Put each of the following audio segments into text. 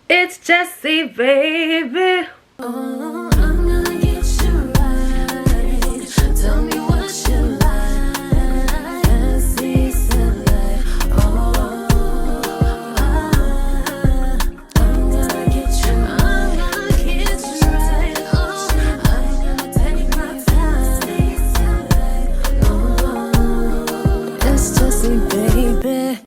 It's Jessie, baby. Oh, I'm gonna get you right. Tell me what you like. Fancy select. Oh, I'm gonna get you right. Oh, I'm gonna take my time. Oh, it's Jessie, baby.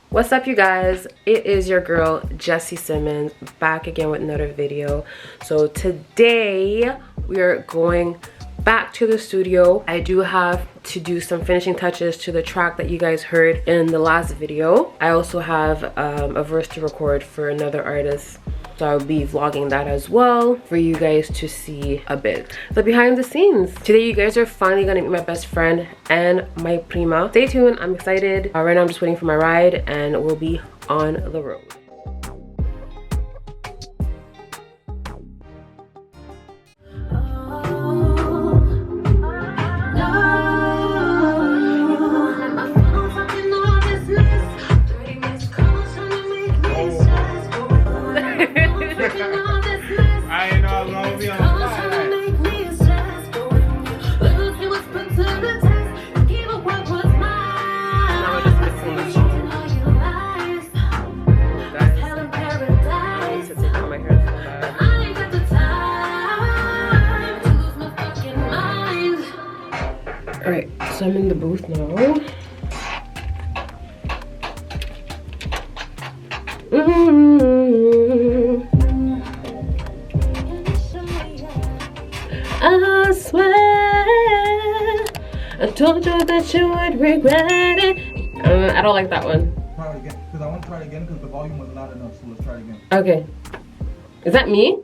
What's up, you guys? It is your girl Jessie Simmons back again with another video. So today we are going back to the studio. I do have to do some finishing touches to the track that you guys heard in the last video. I also have a verse to record for another artist, so I'll be vlogging that as well for you guys to see a bit. The behind the scenes. Today you guys are finally gonna meet my best friend and my prima. Stay tuned, I'm excited. Right now I'm just waiting for my ride and we'll be on the road. Alright, so I'm in the booth now. I swear I told you that you would regret it. I don't like that one. Try it again, because I want to try it again because the volume was loud enough, so let's try it again. Okay. Is that me?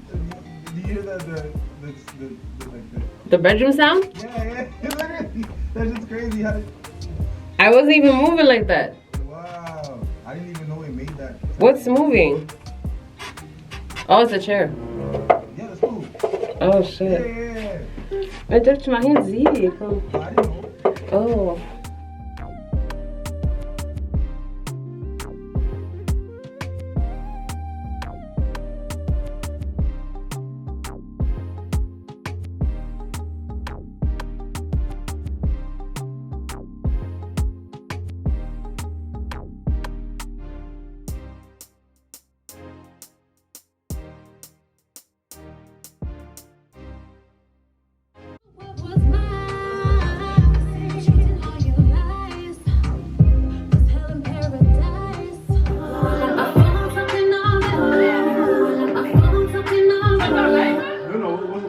Do you hear that, The bedroom sound? Yeah, that's just crazy. I wasn't even moving like that. Wow, I didn't even know it made that. What's moving? Oh, it's a chair. Yeah, that's cool. Oh shit. Yeah. I touched my hands. I didn't know. Oh.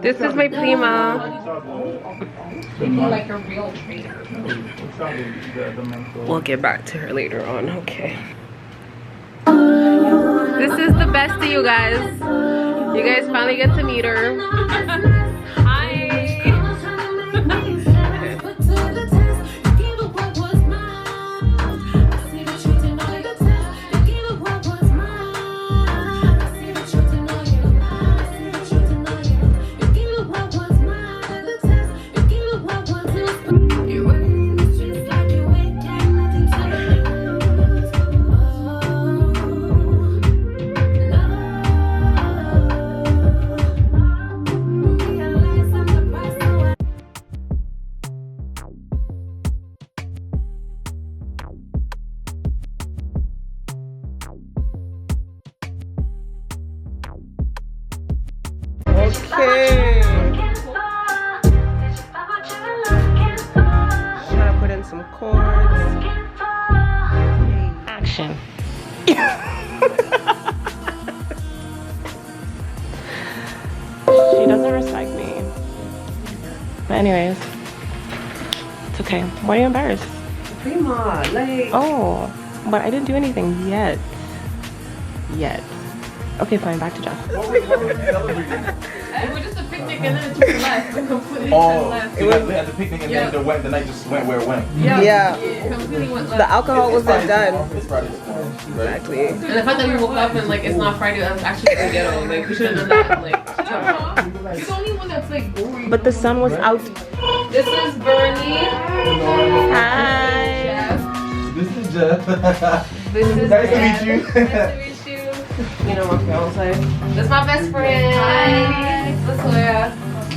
This is my prima. Like a real trader. We'll get back to her later on. Okay. This is the bestie, you guys. You guys finally get to meet her. Hi. Okay. Trying to put in some chords. Action. She doesn't respect me. But anyways, it's okay. Why are you embarrassed? Prima, like. Oh, but I didn't do anything yet. Okay, fine. Back to Jeff. It was just a picnic and then it took a left. Completely left. It was at the picnic and then the night just went where it went. Yeah. Completely went left. The alcohol wasn't done. It's Friday. Exactly. And the fact that we woke up and like it's not Friday, I was actually gonna ghetto. Like we should have done that. Like she's the only one that's like boring. But the sun was out. This is Bernie. Hi. Jeff. This is Jeff. This is Nice to Dad. meet you. Nice to meet you. You know my fiance. This is my best friend. Hi. Latoya.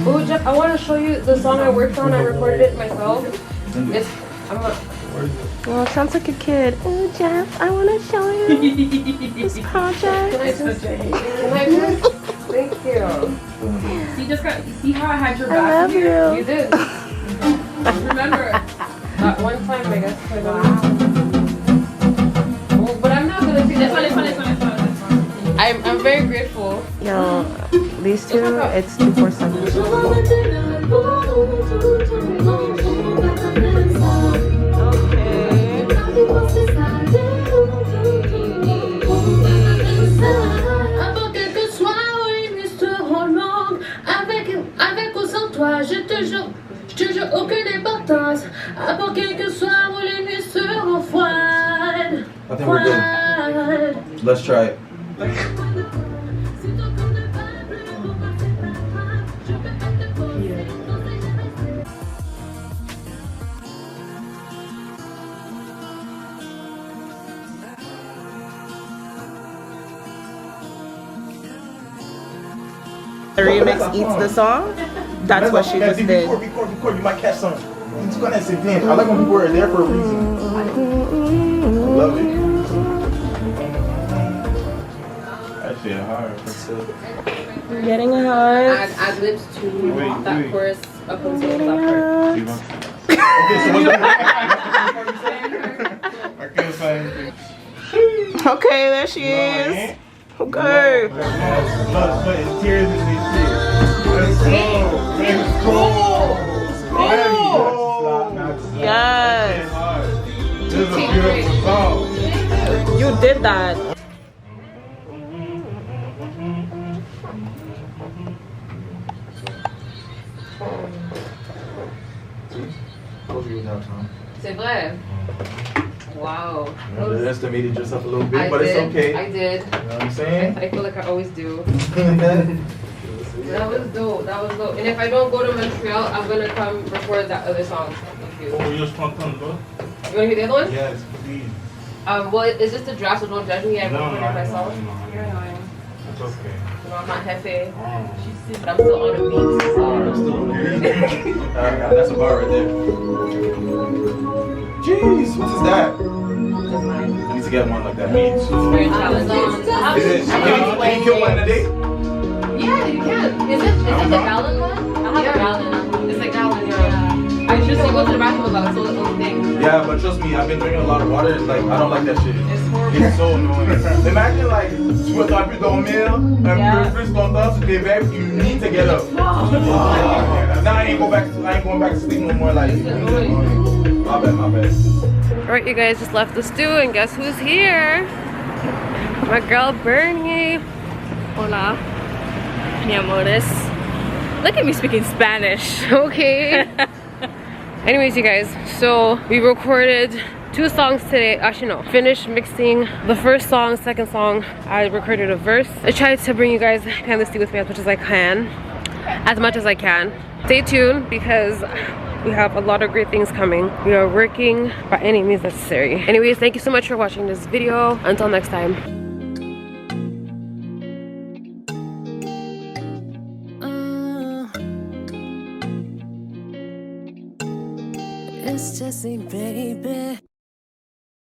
Oh, Jeff, I want to show you the song I worked on. I recorded it myself. It's. I'm not. Well, sounds like a kid. Oh, Jeff, I want to show you this project. Can I just? Thank you. See how I had your I back love here? You you. did. Remember. That one time, I guess. Well, but I'm not gonna take This that. one. I'm very grateful. Yo, these two, it's 247. Avant que soit une histoire longue, avec ou sans toi, je te jure, aucune importance. Avant que soit une histoire froide. I think we're good. Let's try it. The remix eats the song. That's what she just did. Record. You might catch something. It's gonna sit in. I like when people are there for a reason. I love it. That shit hard. Getting hot. Add libs to Wait. that chorus up until that part. Okay, so what's I can't say anything. Okay, there she is. Okay. Blood, sweat, and tears in these tears. Let's go. Let's go. Yes. This is a beautiful song. You did that. C'est vrai. Wow. You underestimated yourself a little bit, I but did. it's okay. I did. You know what I'm saying? I feel like I always do. That was dope. That was dope. And if I don't go to Montreal, I'm gonna come record that other song with you. Oh, you're spontaneous, bro? You wanna hear the other one? Yes, please. Well, it's just a draft, so don't judge me. I recorded it myself. You're annoying. It's okay. You know, I'm not Jefe, but I'm still on the beat. So. Still on the beat. That's a bar right there. Jeez, what is that? Just mine. I need to get one like that. Me too. Very challenging. Is it? Can you kill one in a day? Yeah, you can. Is it the gallon one? I have a gallon. It's a gallon, yeah. I just go to the bathroom about it, so it's the only thing. Yeah, but trust me, I've been drinking a lot of water. It's like, I don't like that shit. It's horrible. It's so annoying. Imagine like, tu vas t'appuyer dormir, un peu plus longtemps, tu t'éveilles, you need to get up. Now I ain't going back to sleep no more. Like, my bad. Alright, you guys just left the stew, and guess who's here? My girl Bernie. Hola. Mi amores. Look at me speaking Spanish, okay? Anyways, you guys, so we recorded 2 songs today. Actually, no. Finished mixing the first song, second song. I recorded a verse. I tried to bring you guys behind the scene with me as much as I can. Stay tuned because we have a lot of great things coming. We are working by any means necessary. Anyways, thank you so much for watching this video. Until next time.